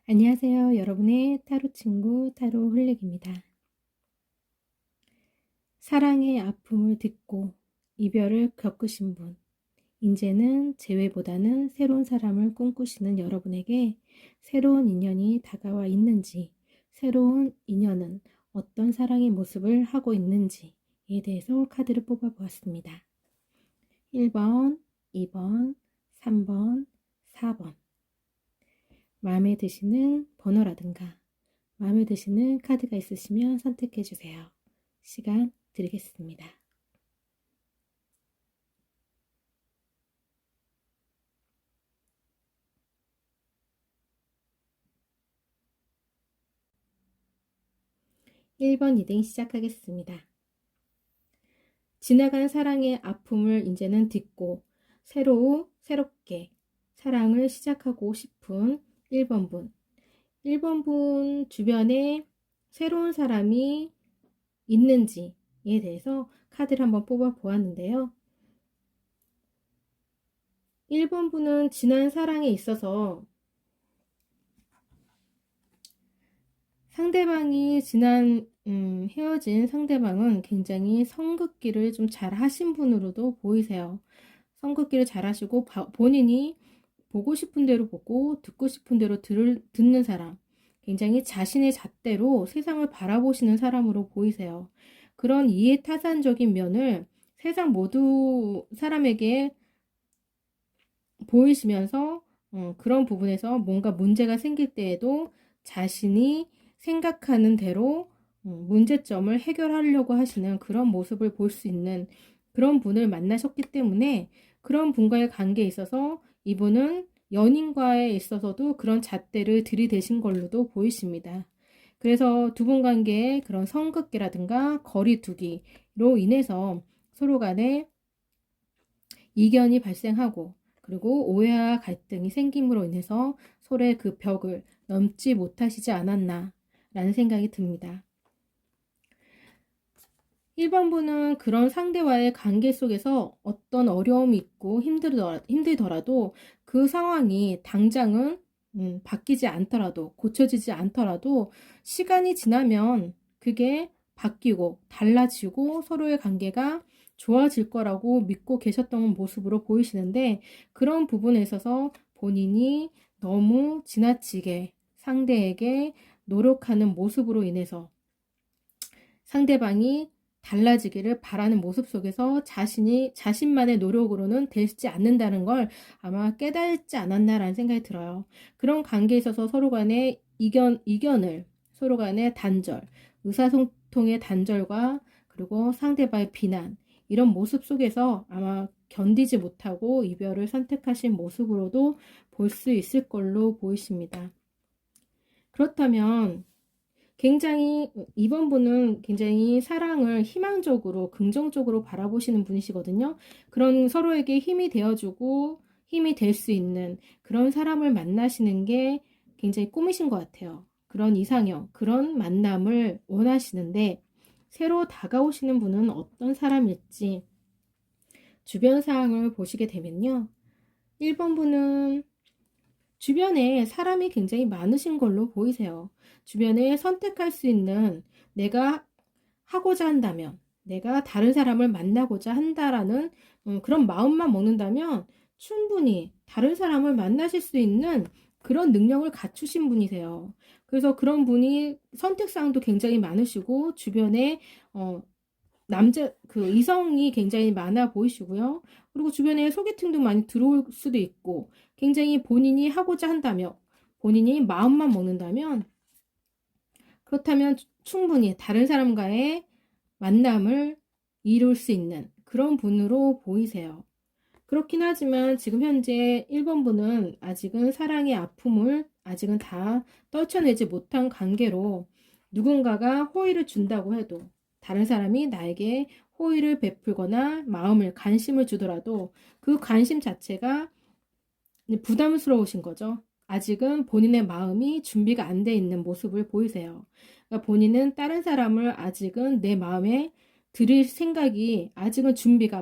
안녕하세요. 여러분의 타로 친구 타로 홀릭입니다. 사랑의 아픔을 딛고 이별을 겪으신 분, 이제는 재회보다는 새로운 사람을 꿈꾸시는 여러분에게 새로운 인연이 다가와 있는지, 새로운 인연은 어떤 사랑의 모습을 하고 있는지에 대해서 카드를 뽑아 보았습니다. 1번, 2번, 3번, 4번. 마음에 드시는 번호라든가 마음에 드시는 카드가 있으시면 선택해 주세요. 시간 드리겠습니다. (1번) 리딩 시작하겠습니다. 지나간 사랑의 아픔을 이제는 딛고 새롭게 사랑을 시작하고 싶은 1번 분. 1번 분 주변에 새로운 사람이 있는지에 대해서 카드를 한번 뽑아 보았는데요. 1번 분은 지난 사랑에 있어서 상대방이 헤어진 상대방은 굉장히 성급기를 좀 잘 하신 분으로도 보이세요. 성급기를 잘 하시고 본인이 보고 싶은 대로 보고 듣고 싶은 대로 듣는 사람, 굉장히 자신의 잣대로 세상을 바라보시는 사람으로 보이세요. 그런 이해타산적인 면을 세상 모두 사람에게 보이시면서 그런 부분에서 뭔가 문제가 생길 때에도 자신이 생각하는 대로 문제점을 해결하려고 하시는 그런 모습을 볼 수 있는 그런 분을 만나셨기 때문에 그런 분과의 관계에 있어서 이분은 연인과에 있어서도 그런 잣대를 들이대신 걸로도 보이십니다. 그래서 두 분 관계에 그런 성급기라든가 거리두기로 인해서 서로 간에 이견이 발생하고 그리고 오해와 갈등이 생김으로 인해서 서로의 그 벽을 넘지 못하시지 않았나 라는 생각이 듭니다. 1번 분은 그런 상대와의 관계 속에서 어떤 어려움이 있고 힘들더라도 그 상황이 당장은 바뀌지 않더라도 고쳐지지 않더라도 시간이 지나면 그게 바뀌고 달라지고 서로의 관계가 좋아질 거라고 믿고 계셨던 모습으로 보이시는데 그런 부분에 있어서 본인이 너무 지나치게 상대에게 노력하는 모습으로 인해서 상대방이 달라지기를 바라는 모습 속에서 자신만의 노력으로는 되지 않는다는 걸 아마 깨닫지 않았나라는 생각이 들어요. 그런 관계에 있어서 서로 간의 이견을 서로 간의 단절, 의사소통의 단절과 그리고 상대방의 비난 이런 모습 속에서 아마 견디지 못하고 이별을 선택하신 모습으로도 볼 수 있을 걸로 보이십니다. 그렇다면 이번 분은 굉장히 사랑을 희망적으로, 긍정적으로 바라보시는 분이시거든요. 그런 서로에게 힘이 되어주고 힘이 될 수 있는 그런 사람을 만나시는 게 굉장히 꿈이신 것 같아요. 그런 이상형, 그런 만남을 원하시는데 새로 다가오시는 분은 어떤 사람일지 주변 상황을 보시게 되면요. 1번 분은 주변에 사람이 굉장히 많으신 걸로 보이세요. 주변에 선택할 수 있는 내가 하고자 한다면, 내가 다른 사람을 만나고자 한다라는 그런 마음만 먹는다면 충분히 다른 사람을 만나실 수 있는 그런 능력을 갖추신 분이세요. 그래서 그런 분이 선택사항도 굉장히 많으시고 주변에 이성이 굉장히 많아 보이시고요. 그리고 주변에 소개팅도 많이 들어올 수도 있고, 굉장히 본인이 하고자 한다며, 본인이 마음만 먹는다면, 그렇다면 충분히 다른 사람과의 만남을 이룰 수 있는 그런 분으로 보이세요. 그렇긴 하지만 지금 현재 1번 분은 아직은 사랑의 아픔을 아직은 다 떨쳐내지 못한 관계로 누군가가 호의를 준다고 해도 다른 사람이 나에게 호의를 베풀거나 관심을 주더라도 그 관심 자체가 부담스러우신 거죠. 아직은 본인의 마음이 준비가 안 돼 있는 모습을 보이세요. 그러니까 본인은 다른 사람을 아직은 내 마음에 드릴 생각이 아직은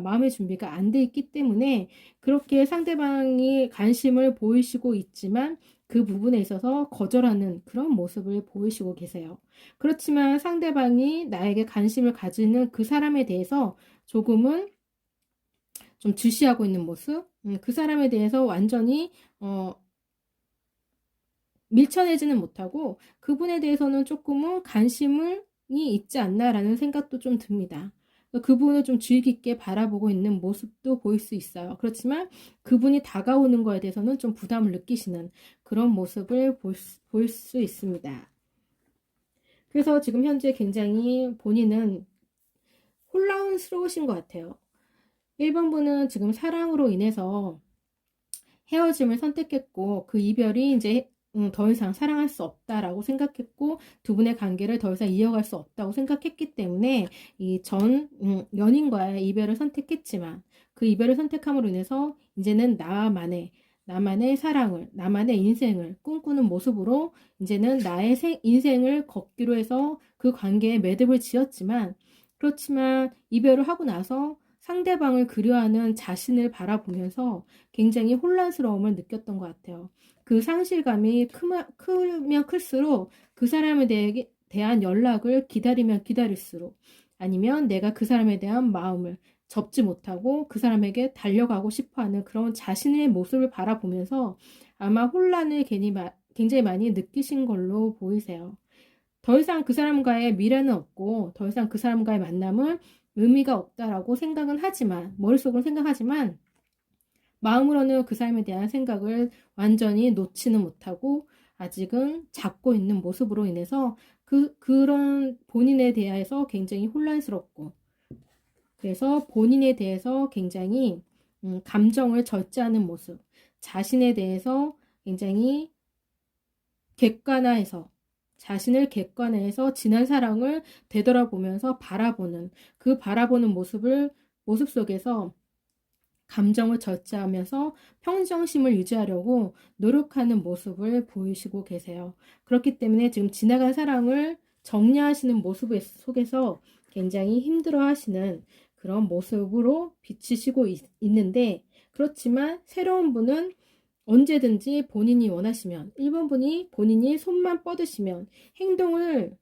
마음의 준비가 안 돼 있기 때문에 그렇게 상대방이 관심을 보이시고 있지만 그 부분에 있어서 거절하는 그런 모습을 보이시고 계세요. 그렇지만 상대방이 나에게 관심을 가지는 그 사람에 대해서 조금은 좀 주시하고 있는 모습, 그 사람에 대해서 완전히 밀쳐내지는 못하고 그분에 대해서는 조금은 관심이 있지 않나라는 생각도 좀 듭니다. 그분을 좀 주의 깊게 바라보고 있는 모습도 보일 수 있어요. 그렇지만 그분이 다가오는 거에 대해서는 좀 부담을 느끼시는 그런 모습을 볼 수 있습니다. 그래서 지금 현재 굉장히 본인은 혼란스러우신 것 같아요. 1번 분은 지금 사랑으로 인해서 헤어짐을 선택했고 그 이별이 이제 더 이상 사랑할 수 없다라고 생각했고 두 분의 관계를 더 이상 이어갈 수 없다고 생각했기 때문에 이 전 연인과의 이별을 선택했지만 그 이별을 선택함으로 인해서 이제는 나만의 사랑을, 나만의 인생을 꿈꾸는 모습으로 이제는 나의 인생을 걷기로 해서 그 관계에 매듭을 지었지만 그렇지만 이별을 하고 나서 상대방을 그리워하는 자신을 바라보면서 굉장히 혼란스러움을 느꼈던 것 같아요. 그 상실감이 크면 클수록 그 사람에 대한 연락을 기다리면 기다릴수록 아니면 내가 그 사람에 대한 마음을 접지 못하고 그 사람에게 달려가고 싶어하는 그런 자신의 모습을 바라보면서 아마 혼란을 굉장히 많이 느끼신 걸로 보이세요. 더 이상 그 사람과의 미래는 없고 더 이상 그 사람과의 만남은 의미가 없다라고 생각은 하지만 머릿속으로 생각하지만 마음으로는 그 사람에 대한 생각을 완전히 놓지는 못하고 아직은 잡고 있는 모습으로 인해서 그런 본인에 대해서 굉장히 혼란스럽고 그래서 본인에 대해서 굉장히 감정을 절제하는 모습, 자신에 대해서 굉장히 객관화해서 자신을 객관화해서 지난 사랑을 되돌아보면서 그 바라보는 모습 속에서 감정을 절제하면서 평정심을 유지하려고 노력하는 모습을 보이시고 계세요. 그렇기 때문에 지금 지나간 사랑을 정리하시는 모습 속에서 굉장히 힘들어 하시는 그런 모습으로 비치시고 있는데 그렇지만 새로운 분은 언제든지 본인이 원하시면 1번 분이 본인이 손만 뻗으시면 행동을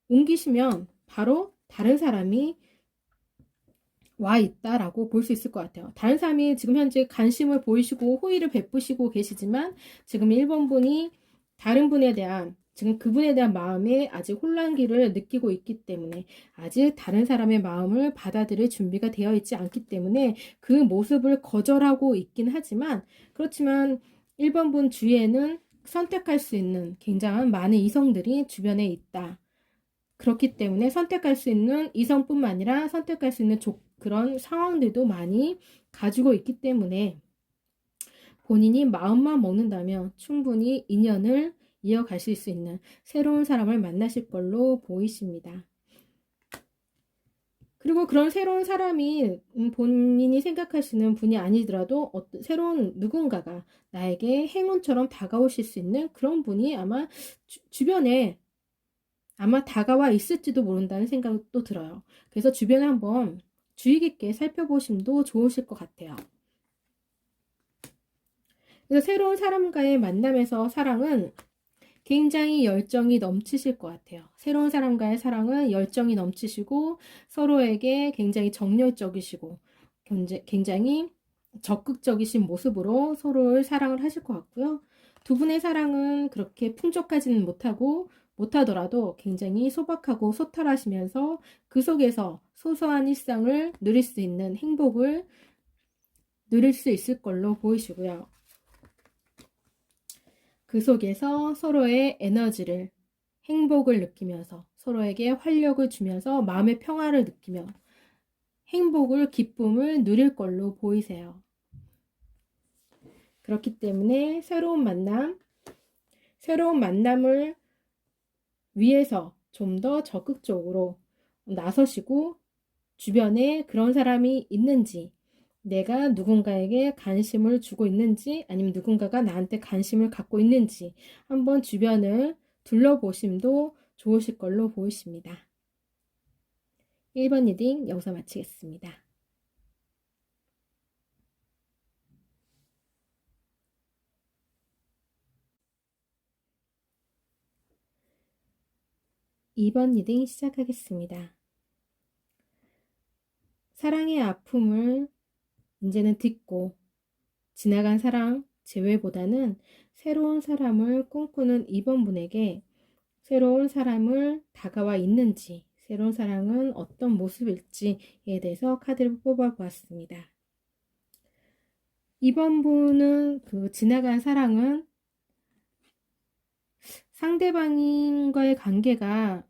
옮기시면 바로 다른 사람이 와 있다라고 볼 수 있을 것 같아요. 다른 사람이 지금 현재 관심을 보이시고 호의를 베푸시고 계시지만 지금 1번 분이 다른 분에 대한 지금 그분에 대한 마음에 아직 혼란기를 느끼고 있기 때문에 아직 다른 사람의 마음을 받아들일 준비가 되어 있지 않기 때문에 그 모습을 거절하고 있긴 하지만 그렇지만 1번 분 주위에는 선택할 수 있는 굉장한 많은 이성들이 주변에 있다. 그렇기 때문에 선택할 수 있는 이성뿐만 아니라 선택할 수 있는 그런 상황들도 많이 가지고 있기 때문에 본인이 마음만 먹는다면 충분히 인연을 이어가실 수 있는 새로운 사람을 만나실 걸로 보이십니다. 그리고 그런 새로운 사람이 본인이 생각하시는 분이 아니더라도 새로운 누군가가 나에게 행운처럼 다가오실 수 있는 그런 분이 아마 주변에 아마 다가와 있을지도 모른다는 생각도 들어요. 그래서 주변에 한번 주의 깊게 살펴보심도 좋으실 것 같아요. 그래서 새로운 사람과의 만남에서 사랑은 굉장히 열정이 넘치실 것 같아요. 새로운 사람과의 사랑은 열정이 넘치시고 서로에게 굉장히 정열적이시고 굉장히 적극적이신 모습으로 서로를 사랑을 하실 것 같고요. 두 분의 사랑은 그렇게 풍족하지는 못하더라도 굉장히 소박하고 소탈하시면서 그 속에서 소소한 일상을 누릴 수 있는 행복을 누릴 수 있을 걸로 보이시고요. 그 속에서 서로의 에너지를, 행복을 느끼면서 서로에게 활력을 주면서 마음의 평화를 느끼며 기쁨을 누릴 걸로 보이세요. 그렇기 때문에 새로운 만남을 위해서 좀 더 적극적으로 나서시고 주변에 그런 사람이 있는지 내가 누군가에게 관심을 주고 있는지 아니면 누군가가 나한테 관심을 갖고 있는지 한번 주변을 둘러보심도 좋으실 걸로 보이십니다. 1번 리딩 여기서 마치겠습니다. 2번 리딩 시작하겠습니다. 사랑의 아픔을 이제는 딛고 지나간 사랑 재회보다는 새로운 사람을 꿈꾸는 2번 분에게 새로운 사람을 다가와 있는지, 새로운 사랑은 어떤 모습일지에 대해서 카드를 뽑아보았습니다. 2번 분은 그 지나간 사랑은 상대방과의 관계가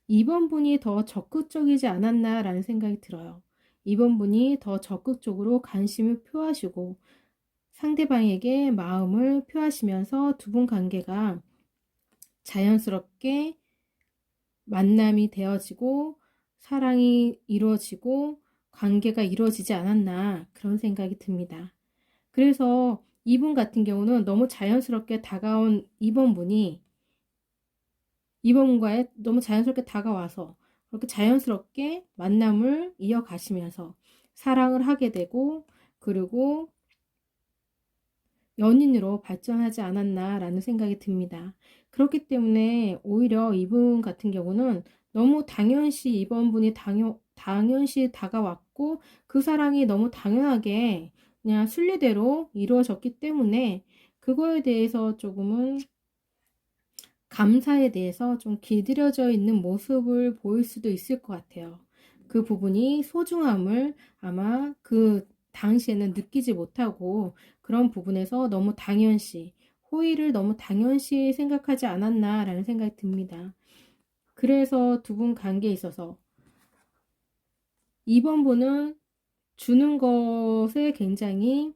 2번 분이 더 적극적이지 않았나라는 생각이 들어요. 2번 분이 더 적극적으로 관심을 표하시고 상대방에게 마음을 표하시면서 두 분 관계가 자연스럽게 만남이 되어지고 사랑이 이루어지고 관계가 이루어지지 않았나 그런 생각이 듭니다. 그래서 이분 같은 경우는 너무 자연스럽게 다가온 2번 분이 2번 분과의 너무 자연스럽게 다가와서 그렇게 자연스럽게 만남을 이어가시면서 사랑을 하게 되고 그리고 연인으로 발전하지 않았나라는 생각이 듭니다. 그렇기 때문에 오히려 이분 같은 경우는 너무 당연시 이번 분이 당연시 다가왔고 그 사랑이 너무 당연하게 그냥 순리대로 이루어졌기 때문에 그거에 대해서 조금은 감사에 대해서 좀 길들여져 있는 모습을 보일 수도 있을 것 같아요. 그 부분이 소중함을 아마 그 당시에는 느끼지 못하고 그런 부분에서 너무 당연시, 호의를 너무 당연시 생각하지 않았나라는 생각이 듭니다. 그래서 두 분 관계에 있어서 2번 분은 주는 것에 굉장히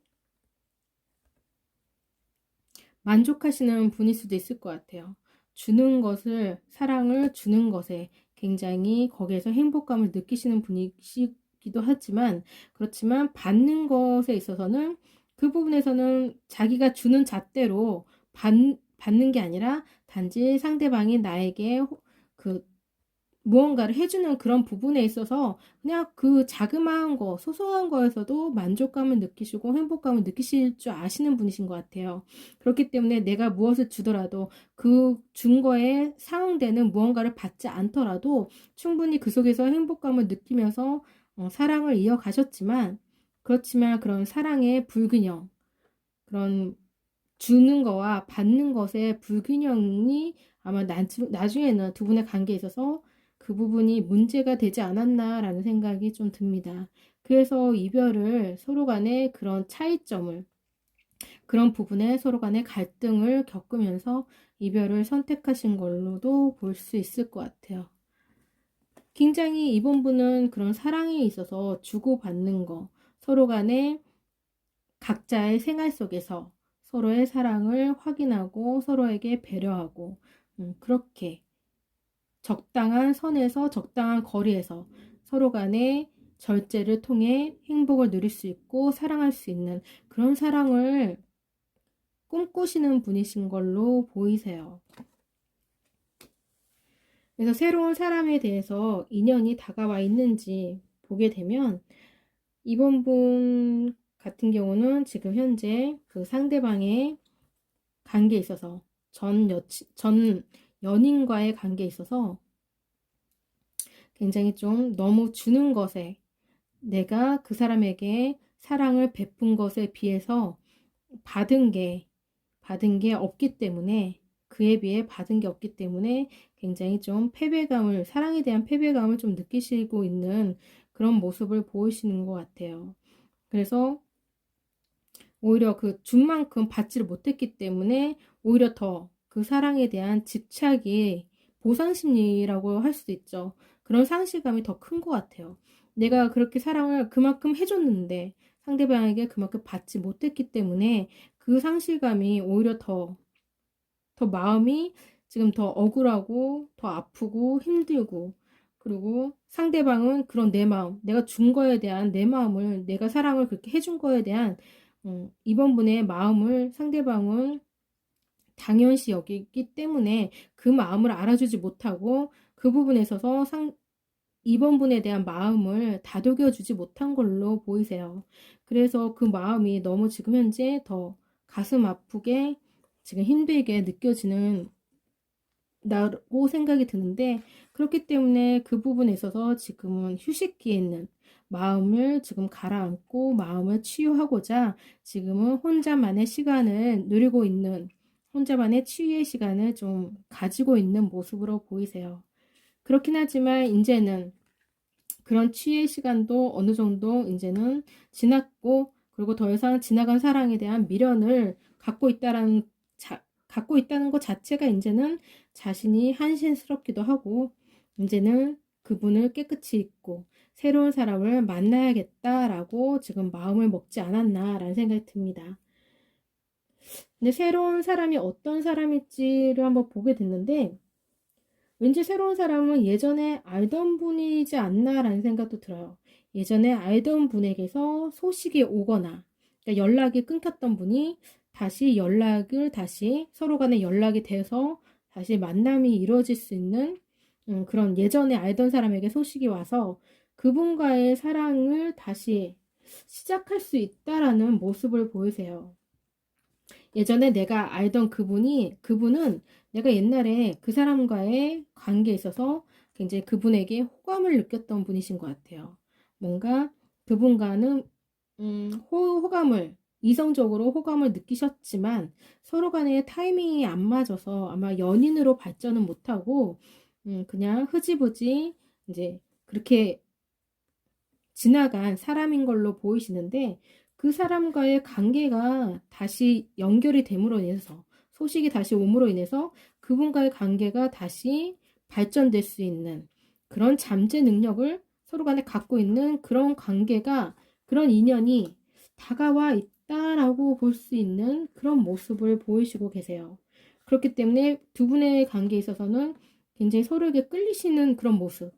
만족하시는 분일 수도 있을 것 같아요. 주는 것을, 사랑을 주는 것에 굉장히 거기에서 행복감을 느끼시는 분이시기도 하지만, 그렇지만 받는 것에 있어서는 그 부분에서는 자기가 주는 잣대로 받는 게 아니라 단지 상대방이 나에게 그 무언가를 해주는 그런 부분에 있어서 그냥 그 자그마한 거, 소소한 거에서도 만족감을 느끼시고 행복감을 느끼실 줄 아시는 분이신 것 같아요. 그렇기 때문에 내가 무엇을 주더라도 그 준 거에 상응되는 무언가를 받지 않더라도 충분히 그 속에서 행복감을 느끼면서 사랑을 이어가셨지만 그렇지만 그런 사랑의 불균형, 그런 주는 거와 받는 것의 불균형이 아마 나중에는 두 분의 관계에 있어서 그 부분이 문제가 되지 않았나라는 생각이 좀 듭니다. 그래서 이별을 서로 간의 그런 차이점을, 그런 부분에 서로 간의 갈등을 겪으면서 이별을 선택하신 걸로도 볼 수 있을 것 같아요. 굉장히 이번 분은 그런 사랑에 있어서 주고받는 거, 서로 간에 각자의 생활 속에서 서로의 사랑을 확인하고 서로에게 배려하고 그렇게 적당한 선에서 적당한 거리에서 서로 간의 절제를 통해 행복을 누릴 수 있고 사랑할 수 있는 그런 사랑을 꿈꾸시는 분이신 걸로 보이세요. 그래서 새로운 사람에 대해서 인연이 다가와 있는지 보게 되면 이번 분 같은 경우는 지금 현재 그 상대방의 관계에 있어서 전 연인과의 관계에 있어서 굉장히 좀 너무 주는 것에 내가 그 사람에게 사랑을 베푼 것에 비해서 받은 게 없기 때문에 그에 비해 받은 게 없기 때문에 굉장히 좀 패배감을 사랑에 대한 패배감을 좀 느끼시고 있는 그런 모습을 보이시는 것 같아요. 그래서 오히려 그 준 만큼 받지를 못했기 때문에 오히려 더 그 사랑에 대한 집착이 보상심리라고 할 수도 있죠. 그런 상실감이 더 큰 것 같아요. 내가 그렇게 사랑을 그만큼 해줬는데 상대방에게 그만큼 받지 못했기 때문에 그 상실감이 오히려 더 마음이 지금 더 억울하고 더 아프고 힘들고 그리고 상대방은 그런 내 마음, 내가 준 거에 대한 내 마음을 내가 사랑을 그렇게 해준 거에 대한 이번 분의 마음을 상대방은 당연시 여기기 때문에 그 마음을 알아주지 못하고 그 부분에 있어서 2번 분에 대한 마음을 다독여주지 못한 걸로 보이세요. 그래서 그 마음이 너무 지금 현재 더 가슴 아프게 지금 힘들게 느껴지는 나고 생각이 드는데, 그렇기 때문에 그 부분에 있어서 지금은 휴식기에 있는 마음을 지금 가라앉고 마음을 치유하고자 지금은 혼자만의 시간을 누리고 있는, 혼자만의 치유의 시간을 좀 가지고 있는 모습으로 보이세요. 그렇긴 하지만 이제는 그런 치유의 시간도 어느 정도 이제는 지났고, 그리고 더 이상 지나간 사랑에 대한 미련을 갖고 있다는 것 자체가 이제는 자신이 한심스럽기도 하고, 이제는 그분을 깨끗이 잊고 새로운 사람을 만나야겠다라고 지금 마음을 먹지 않았나라는 생각이 듭니다. 근데 새로운 사람이 어떤 사람일지를 한번 보게 됐는데, 왠지 새로운 사람은 예전에 알던 분이지 않나라는 생각도 들어요. 예전에 알던 분에게서 소식이 오거나, 그러니까 연락이 끊겼던 분이 다시 서로 간에 연락이 돼서 다시 만남이 이루어질 수 있는 그런, 예전에 알던 사람에게 소식이 와서 그분과의 사랑을 다시 시작할 수 있다라는 모습을 보이세요. 예전에 내가 알던 그분은 내가 옛날에 그 사람과의 관계에 있어서 굉장히 그분에게 호감을 느꼈던 분이신 것 같아요. 뭔가 그분과는 이성적으로 호감을 느끼셨지만 서로 간의 타이밍이 안 맞아서 아마 연인으로 발전은 못하고 그냥 흐지부지 이제 그렇게 지나간 사람인 걸로 보이시는데, 그 사람과의 관계가 다시 연결이 됨으로 인해서, 소식이 다시 옴으로 인해서 그분과의 관계가 다시 발전될 수 있는 그런 잠재 능력을 서로 간에 갖고 있는 그런 관계가, 그런 인연이 다가와 있다라고 볼 수 있는 그런 모습을 보이시고 계세요. 그렇기 때문에 두 분의 관계에 있어서는 굉장히 서로에게 끌리시는 그런 모습,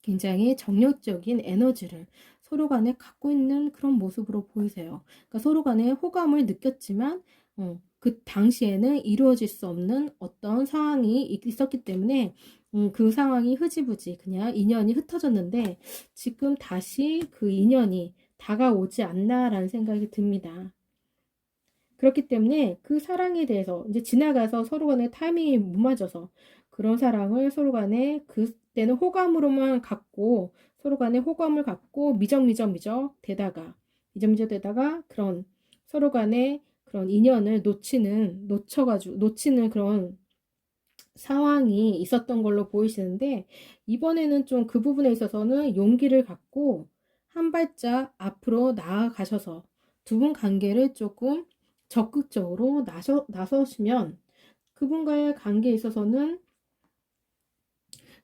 굉장히 정열적인 에너지를 서로 간에 갖고 있는 그런 모습으로 보이세요. 그러니까 서로 간에 호감을 느꼈지만 그 당시에는 이루어질 수 없는 어떤 상황이 있었기 때문에 그 상황이 흐지부지 그냥 인연이 흩어졌는데, 지금 다시 그 인연이 다가오지 않나라는 생각이 듭니다. 그렇기 때문에 그 사랑에 대해서 이제 지나가서 서로 간에 타이밍이 못 맞아서 그런 사랑을 서로 간에 그때는 호감으로만 갖고, 서로 간에 호감을 갖고 미적 되다가 그런 서로 간에 그런 인연을 놓치는 그런 상황이 있었던 걸로 보이시는데, 이번에는 좀 그 부분에 있어서는 용기를 갖고 한 발짝 앞으로 나아가셔서 두 분 관계를 조금 적극적으로 나서시면 그분과의 관계에 있어서는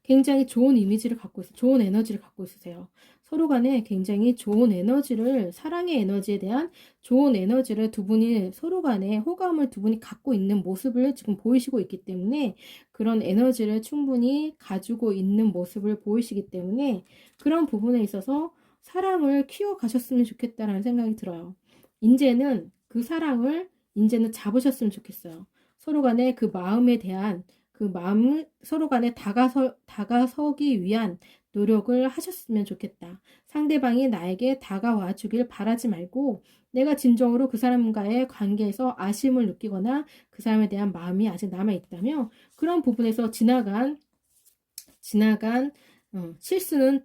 굉장히 좋은 이미지를 갖고 있어요. 좋은 에너지를 갖고 있으세요. 서로 간에 굉장히 좋은 에너지를, 사랑의 에너지에 대한 좋은 에너지를 두 분이 서로 간에 호감을 두 분이 갖고 있는 모습을 지금 보이시고 있기 때문에, 그런 에너지를 충분히 가지고 있는 모습을 보이시기 때문에 그런 부분에 있어서 사랑을 키워가셨으면 좋겠다라는 생각이 들어요. 이제는 그 사랑을 이제는 잡으셨으면 좋겠어요. 서로 간에 그 마음에 대한 그 마음을 서로 간에 다가서기 위한 노력을 하셨으면 좋겠다. 상대방이 나에게 다가와 주길 바라지 말고, 내가 진정으로 그 사람과의 관계에서 아쉬움을 느끼거나 그 사람에 대한 마음이 아직 남아있다면 그런 부분에서 지나간 실수는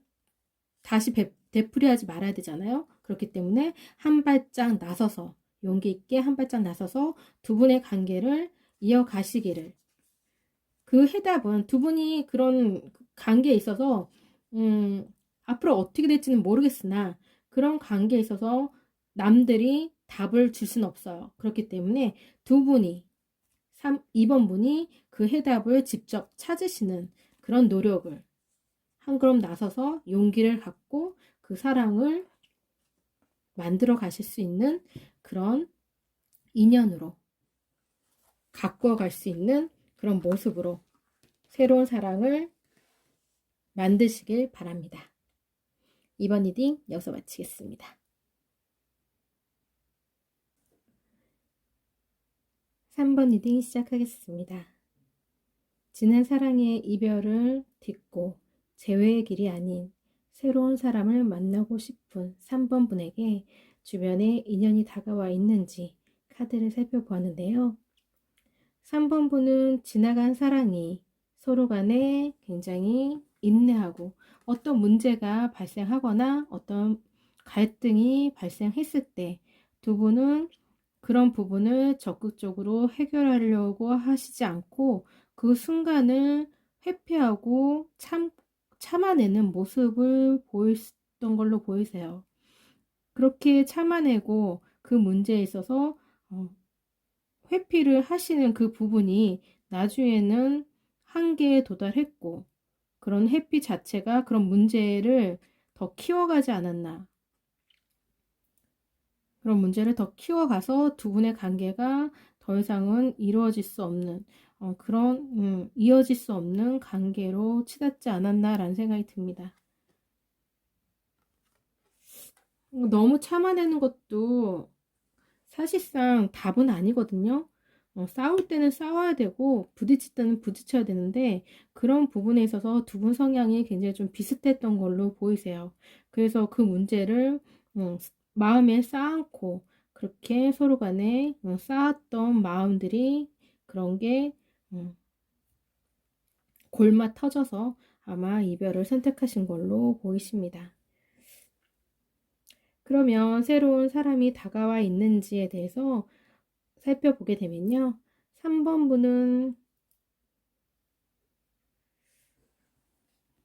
다시 되풀이하지 말아야 되잖아요. 그렇기 때문에 한 발짝 나서서, 용기 있게 한 발짝 나서서 두 분의 관계를 이어가시기를, 그 해답은 두 분이 그런 관계에 있어서 앞으로 어떻게 될지는 모르겠으나 그런 관계에 있어서 남들이 답을 줄 수는 없어요. 그렇기 때문에 두 분이 2번 분이 그 해답을 직접 찾으시는 그런 노력을 한 걸음 나서서 용기를 갖고 그 사랑을 만들어 가실 수 있는 그런 인연으로 가꾸어 갈 수 있는 그런 모습으로 새로운 사랑을 만드시길 바랍니다. 이번 리딩 여기서 마치겠습니다. 3번 리딩 시작하겠습니다. 지난 사랑의 이별을 딛고 재회의 길이 아닌 새로운 사람을 만나고 싶은 3번 분에게 주변에 인연이 다가와 있는지 카드를 살펴보았는데요. 3번 분은 지나간 사랑이 서로 간에 굉장히 인내하고 어떤 문제가 발생하거나 어떤 갈등이 발생했을 때 두 분은 그런 부분을 적극적으로 해결하려고 하시지 않고 그 순간을 회피하고 참아내는 모습을 보였던 걸로 보이세요. 그렇게 참아내고 그 문제에 있어서 회피를 하시는 그 부분이 나중에는 한계에 도달했고 그런 회피 자체가 그런 문제를 더 키워가지 않았나. 그런 문제를 더 키워가서 두 분의 관계가 더 이상은 이루어질 수 없는 이어질 수 없는 관계로 치닫지 않았나라는 생각이 듭니다. 너무 참아내는 것도 사실상 답은 아니거든요. 싸울 때는 싸워야 되고 부딪힐 때는 부딪혀야 되는데 그런 부분에 있어서 두 분 성향이 굉장히 좀 비슷했던 걸로 보이세요. 그래서 그 문제를 마음에 쌓고 그렇게 서로 간에 쌓았던 마음들이 그런 게 골마 터져서 아마 이별을 선택하신 걸로 보이십니다. 그러면 새로운 사람이 다가와 있는지에 대해서 살펴보게 되면요. 3번 분은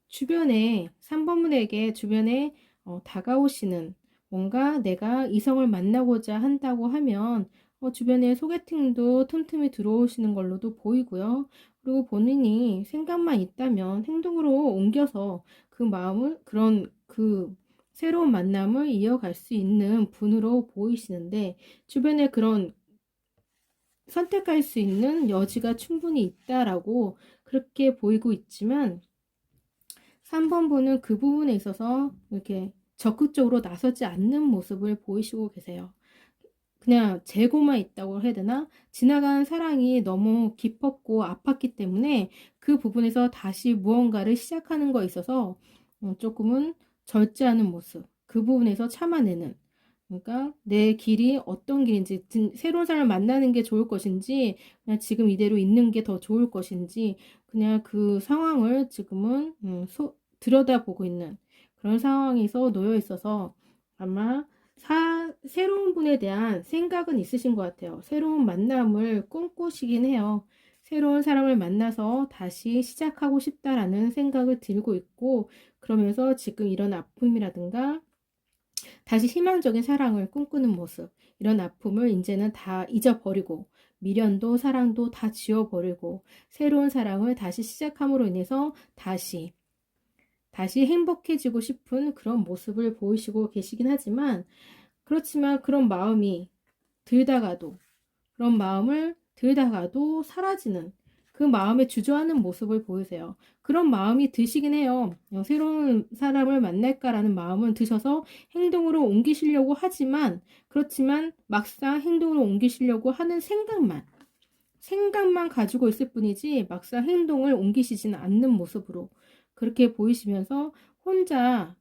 주변에 3번 분에게 주변에 다가오시는 뭔가 내가 이성을 만나고자 한다고 하면 주변에 소개팅도 틈틈이 들어오시는 걸로도 보이고요. 그리고 본인이 생각만 있다면 행동으로 옮겨서 그 마음을 그 새로운 만남을 이어갈 수 있는 분으로 보이시는데 주변에 그런 선택할 수 있는 여지가 충분히 있다라고 그렇게 보이고 있지만 3번 분은 그 부분에 있어서 이렇게 적극적으로 나서지 않는 모습을 보이시고 계세요. 그냥 재고만 있다고 해야 되나? 지나간 사랑이 너무 깊었고 아팠기 때문에 그 부분에서 다시 무언가를 시작하는 거에 있어서 조금은 절제하는 모습, 그 부분에서 참아내는, 그러니까 내 길이 어떤 길인지, 새로운 사람을 만나는 게 좋을 것인지 그냥 지금 이대로 있는 게 더 좋을 것인지 그냥 그 상황을 지금은 들여다보고 있는 그런 상황에서 놓여 있어서 아마 새로운 분에 대한 생각은 있으신 것 같아요. 새로운 만남을 꿈꾸시긴 해요. 새로운 사람을 만나서 다시 시작하고 싶다라는 생각을 들고 있고 그러면서 지금 이런 아픔이라든가 다시 희망적인 사랑을 꿈꾸는 모습, 이런 아픔을 이제는 다 잊어버리고 미련도 사랑도 다 지워버리고 새로운 사랑을 다시 시작함으로 인해서 다시 행복해지고 싶은 그런 모습을 보이시고 계시긴 하지만 그렇지만 그런 마음을 들다가도 사라지는 그 마음에 주저하는 모습을 보이세요. 그런 마음이 드시긴 해요. 새로운 사람을 만날까라는 마음은 드셔서 행동으로 옮기시려고 하지만 그렇지만 막상 행동으로 옮기시려고 하는 생각만 가지고 있을 뿐이지 막상 행동을 옮기시지는 않는 모습으로 그렇게 보이시면서 혼자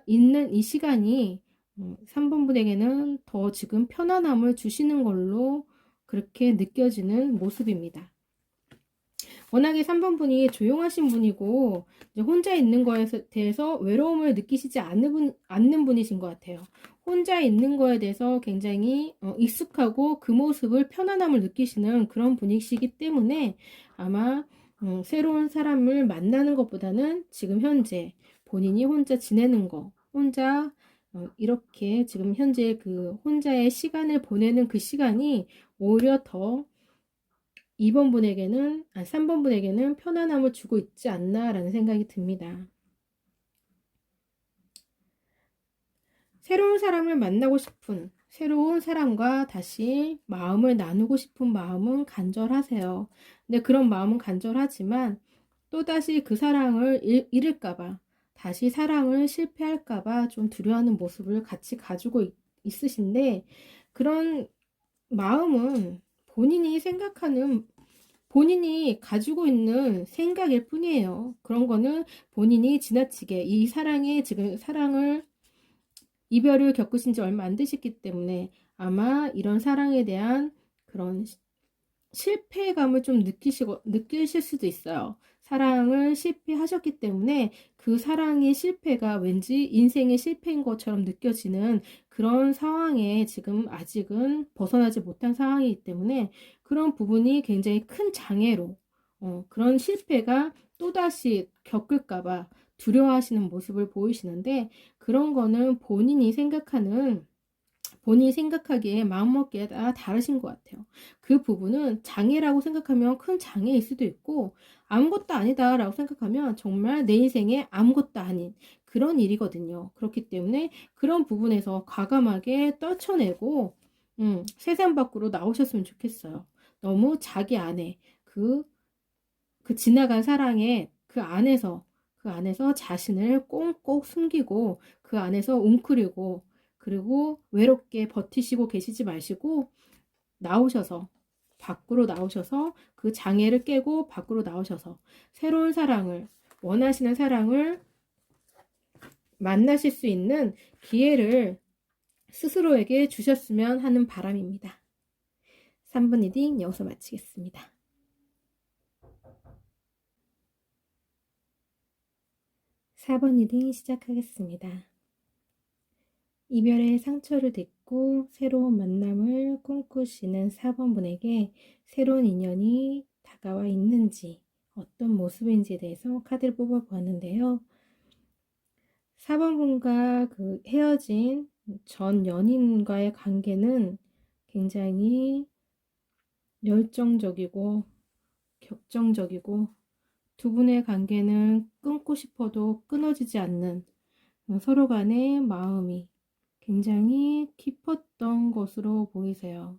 있는 이 시간이 3번 분에게는 더 지금 편안함을 주시는 걸로 그렇게 느껴지는 모습입니다. 워낙에 3번 분이 조용하신 분이고 이제 혼자 있는 거에 대해서 외로움을 느끼시지 않는 분이신 것 같아요. 혼자 있는 거에 대해서 굉장히 익숙하고 그 모습을 편안함을 느끼시는 그런 분이시기 때문에 아마 새로운 사람을 만나는 것보다는 지금 현재 본인이 혼자 지내는 거, 혼자 이렇게 지금 현재 그 혼자의 시간을 보내는 그 시간이 오히려 더 3번 분에게는 편안함을 주고 있지 않나라는 생각이 듭니다. 새로운 사람을 만나고 싶은, 새로운 사람과 다시 마음을 나누고 싶은 마음은 간절하세요. 근데 그런 마음은 간절하지만 또다시 그 사랑을 잃을까봐, 다시 사랑을 실패할까봐 좀 두려워하는 모습을 같이 가지고 있으신데 그런 마음은 본인이 가지고 있는 생각일 뿐이에요. 그런 거는 본인이 지나치게 이 사랑에 지금 사랑을 이별을 겪으신 지 얼마 안 되셨기 때문에 아마 이런 사랑에 대한 그런 실패감을 좀 느끼실 수도 있어요. 사랑을 실패하셨기 때문에 그 사랑의 실패가 왠지 인생의 실패인 것처럼 느껴지는 그런 상황에 지금 아직은 벗어나지 못한 상황이기 때문에 그런 부분이 굉장히 큰 장애로 그런 실패가 또다시 겪을까봐 두려워하시는 모습을 보이시는데 그런 거는 본인이 생각하기에 마음먹기에 다 다르신 것 같아요. 그 부분은 장애라고 생각하면 큰 장애일 수도 있고 아무것도 아니다라고 생각하면 정말 내 인생에 아무것도 아닌 그런 일이거든요. 그렇기 때문에 그런 부분에서 과감하게 떨쳐내고 세상 밖으로 나오셨으면 좋겠어요. 너무 자기 안에 그 지나간 사랑에 그 안에서 자신을 꽁꽁 숨기고 그 안에서 웅크리고 그리고 외롭게 버티시고 계시지 마시고 나오셔서 밖으로 나오셔서 그 장애를 깨고 밖으로 나오셔서 새로운 사랑을 원하시는 사랑을 만나실 수 있는 기회를 스스로에게 주셨으면 하는 바람입니다. 3번 리딩 여기서 마치겠습니다. 4번 리딩 시작하겠습니다. 이별의 상처를 딛고 새로운 만남을 꿈꾸시는 4번 분에게 새로운 인연이 다가와 있는지 어떤 모습인지에 대해서 카드를 뽑아보았는데요. 4번 분과 그 헤어진 전 연인과의 관계는 굉장히 열정적이고 격정적이고 두 분의 관계는 끊고 싶어도 끊어지지 않는 서로 간의 마음이 굉장히 깊었던 것으로 보이세요.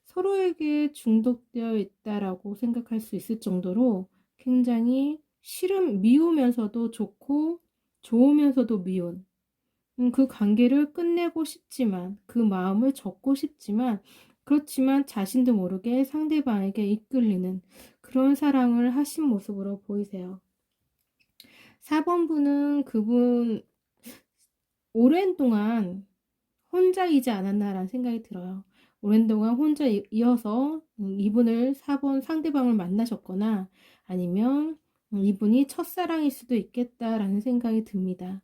서로에게 중독되어 있다라고 생각할 수 있을 정도로 굉장히 미우면서도 좋고 좋으면서도 미운 그 관계를 끝내고 싶지만 그 마음을 접고 싶지만 그렇지만 자신도 모르게 상대방에게 이끌리는 그런 사랑을 하신 모습으로 보이세요. 4번 분은 그분 오랜 동안 혼자이지 않았나라는 생각이 들어요. 오랜 동안 혼자 이어서 이분을 4번 상대방을 만나셨거나 아니면 이분이 첫사랑일 수도 있겠다라는 생각이 듭니다.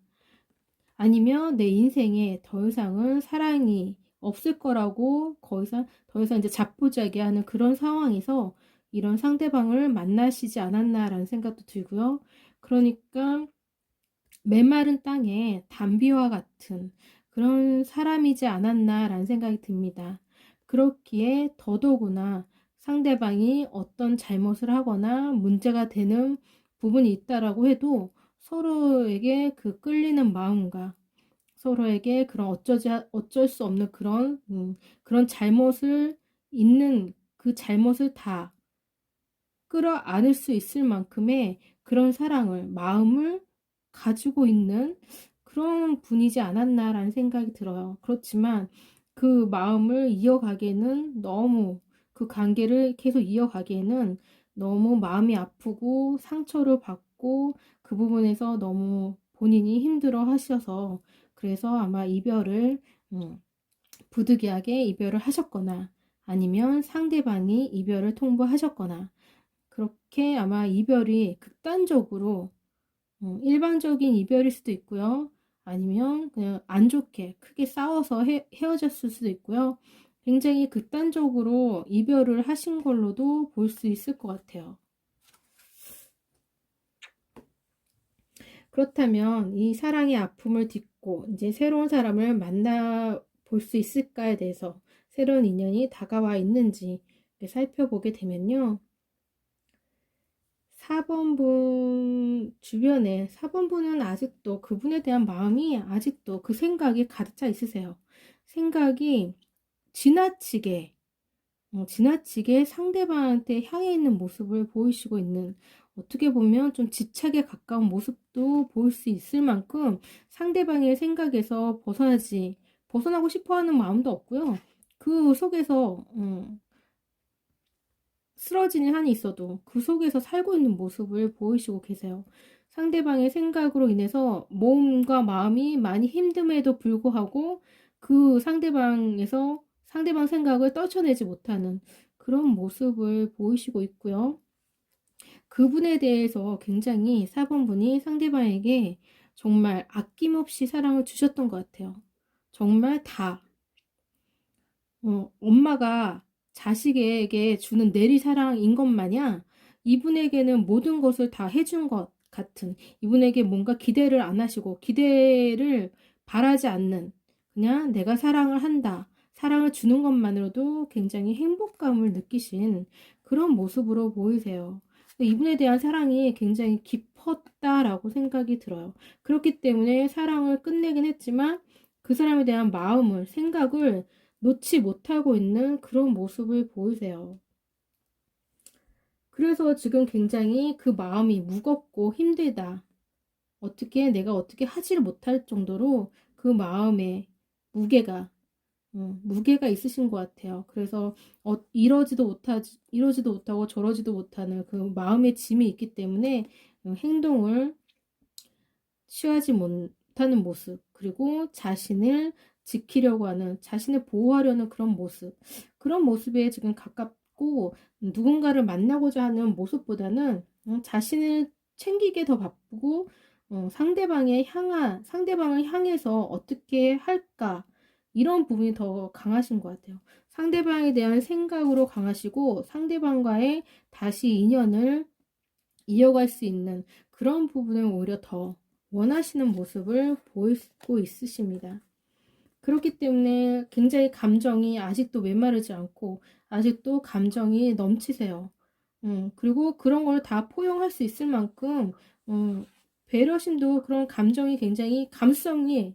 아니면 내 인생에 더 이상은 사랑이 없을 거라고 더 이상 이제 자포자기하는 그런 상황에서 이런 상대방을 만나시지 않았나라는 생각도 들고요. 그러니까 메마른 땅에 담비와 같은 그런 사람이지 않았나라는 생각이 듭니다. 그렇기에 더더구나 상대방이 어떤 잘못을 하거나 문제가 되는 부분이 있다라고 해도 서로에게 그 끌리는 마음과 서로에게 그런 어쩔 수 없는 그런 잘못을 있는 그 잘못을 다 끌어안을 수 있을 만큼의 그런 마음을 가지고 있는 그런 분이지 않았나라는 생각이 들어요. 그렇지만 그 마음을 이어가기에는 그 관계를 계속 이어가기에는 너무 마음이 아프고 상처를 받고 그 부분에서 너무 본인이 힘들어 하셔서 그래서 아마 부득이하게 이별을 하셨거나 아니면 상대방이 이별을 통보하셨거나 그렇게 아마 이별이 극단적으로 일반적인 이별일 수도 있고요. 아니면 그냥 안 좋게 크게 싸워서 헤어졌을 수도 있고요. 굉장히 극단적으로 이별을 하신 걸로도 볼 수 있을 것 같아요. 그렇다면 이 사랑의 아픔을 딛고 이제 새로운 사람을 만나 볼 수 있을까에 대해서 새로운 인연이 다가와 있는지 살펴보게 되면요. 4번 분 주변에 4번 분은 아직도 그분에 대한 마음이 아직도 그 생각이 가득 차 있으세요. 생각이 지나치게 상대방한테 향해 있는 모습을 보이시고 있는 어떻게 보면 좀 집착에 가까운 모습도 보일 수 있을 만큼 상대방의 생각에서 벗어나고 싶어 하는 마음도 없고요. 그 속에서 쓰러지는 한이 있어도 그 속에서 살고 있는 모습을 보이시고 계세요. 상대방의 생각으로 인해서 몸과 마음이 많이 힘듦에도 불구하고 그 상대방 생각을 떨쳐내지 못하는 그런 모습을 보이시고 있고요. 그분에 대해서 굉장히 4번분이 상대방에게 정말 아낌없이 사랑을 주셨던 것 같아요. 정말 다. 엄마가 자식에게 주는 내리사랑인 것 마냥 이분에게는 모든 것을 다 해준 것 같은, 이분에게 뭔가 기대를 안 하시고 기대를 바라지 않는, 그냥 내가 사랑을 한다, 사랑을 주는 것만으로도 굉장히 행복감을 느끼신 그런 모습으로 보이세요. 이분에 대한 사랑이 굉장히 깊었다라고 생각이 들어요. 그렇기 때문에 사랑을 끝내긴 했지만 그 사람에 대한 마음을, 생각을 놓지 못하고 있는 그런 모습을 보이세요. 그래서 지금 굉장히 그 마음이 무겁고 힘들다. 내가 어떻게 하지를 못할 정도로 그 마음에 무게가, 무게가 있으신 것 같아요. 그래서 이러지도 못하고 저러지도 못하는 그 마음의 짐이 있기 때문에 행동을 취하지 못하는 모습, 그리고 자신을 지키려고 하는, 자신을 보호하려는 그런 모습에 지금 가깝고, 누군가를 만나고자 하는 모습보다는 자신을 챙기게 더 바쁘고, 상대방을 향해서 어떻게 할까, 이런 부분이 더 강하신 것 같아요. 상대방에 대한 생각으로 강하시고, 상대방과의 다시 인연을 이어갈 수 있는 그런 부분을 오히려 더 원하시는 모습을 보이고 있으십니다. 그렇기 때문에 굉장히 감정이 아직도 메마르지 않고 아직도 감정이 넘치세요. 그리고 그런 걸 다 포용할 수 있을 만큼 배려심도, 그런 감정이 굉장히 감정이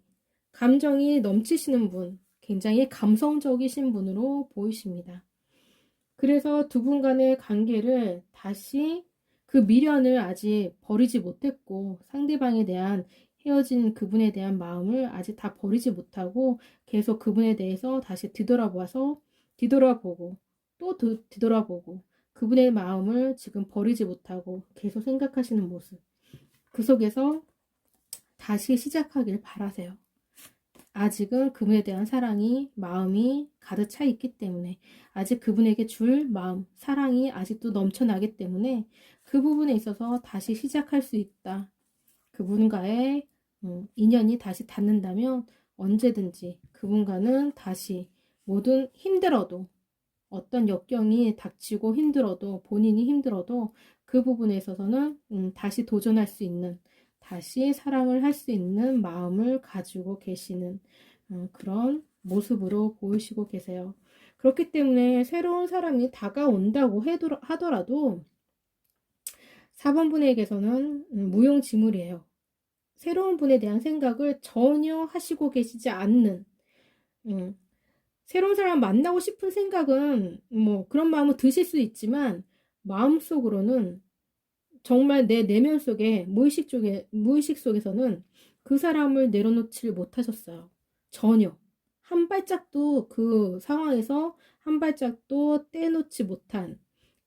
넘치시는 분, 굉장히 감성적이신 분으로 보이십니다. 그래서 두 분 간의 관계를 다시, 그 미련을 아직 버리지 못했고, 상대방에 대한, 헤어진 그분에 대한 마음을 아직 다 버리지 못하고 계속 그분에 대해서 다시 뒤돌아보고 또 뒤돌아보고, 그분의 마음을 지금 버리지 못하고 계속 생각하시는 모습, 그 속에서 다시 시작하길 바라세요. 아직은 그분에 대한 마음이 가득 차 있기 때문에, 아직 그분에게 줄 마음, 사랑이 아직도 넘쳐나기 때문에 그 부분에 있어서 다시 시작할 수 있다. 그분과의 인연이 다시 닿는다면 언제든지 그분과는 다시, 어떤 역경이 닥치고 힘들어도, 본인이 힘들어도 그 부분에 있어서는 다시 도전할 수 있는, 다시 사랑을 할 수 있는 마음을 가지고 계시는 그런 모습으로 보이시고 계세요. 그렇기 때문에 새로운 사람이 다가온다고 하더라도 4번 분에게서는 무용지물이에요. 새로운 분에 대한 생각을 전혀 하시고 계시지 않는, 새로운 사람 만나고 싶은 생각은 그런 마음은 드실 수 있지만, 마음속으로는 정말 내 내면 속에, 무의식 속에서는 그 사람을 내려놓지를 못하셨어요. 전혀. 한 발짝도, 그 상황에서 한 발짝도 떼놓지 못한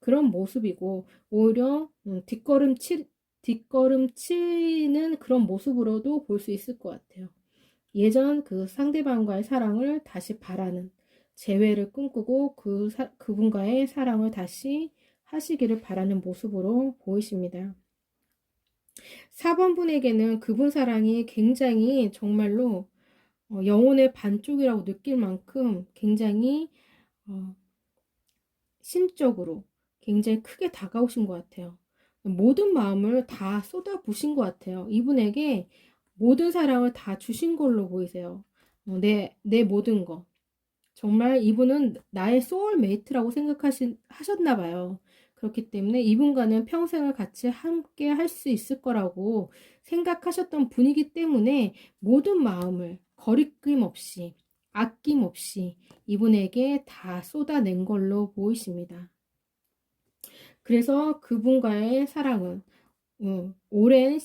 그런 모습이고, 오히려 뒷걸음치는 그런 모습으로도 볼 수 있을 것 같아요. 예전 그 상대방과의 사랑을 다시 바라는, 재회를 꿈꾸고 그분과의 사랑을 다시 하시기를 바라는 모습으로 보이십니다. 4번 분에게는 그분 사랑이 굉장히 정말로 영혼의 반쪽이라고 느낄 만큼 굉장히 심적으로 굉장히 크게 다가오신 것 같아요. 모든 마음을 다 쏟아부으신 것 같아요. 이분에게 모든 사랑을 다 주신 걸로 보이세요. 내 모든 거. 정말 이분은 나의 소울메이트라고 하셨나 봐요. 그렇기 때문에 이분과는 평생을 같이 함께 할 수 있을 거라고 생각하셨던 분이기 때문에 모든 마음을 거리낌 없이, 아낌없이 이분에게 다 쏟아낸 걸로 보이십니다. 그래서 그분과의 사랑은 오랜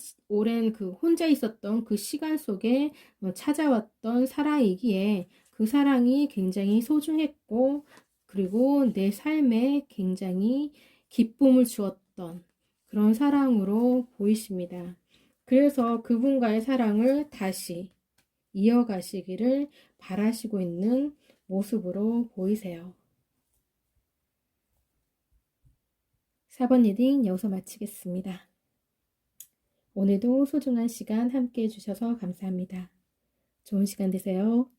그 혼자 있었던 그 시간 속에 찾아왔던 사랑이기에 그 사랑이 굉장히 소중했고, 그리고 내 삶에 굉장히 기쁨을 주었던 그런 사랑으로 보이십니다. 그래서 그분과의 사랑을 다시 이어가시기를 바라시고 있는 모습으로 보이세요. 4번 리딩 여기서 마치겠습니다. 오늘도 소중한 시간 함께 해주셔서 감사합니다. 좋은 시간 되세요.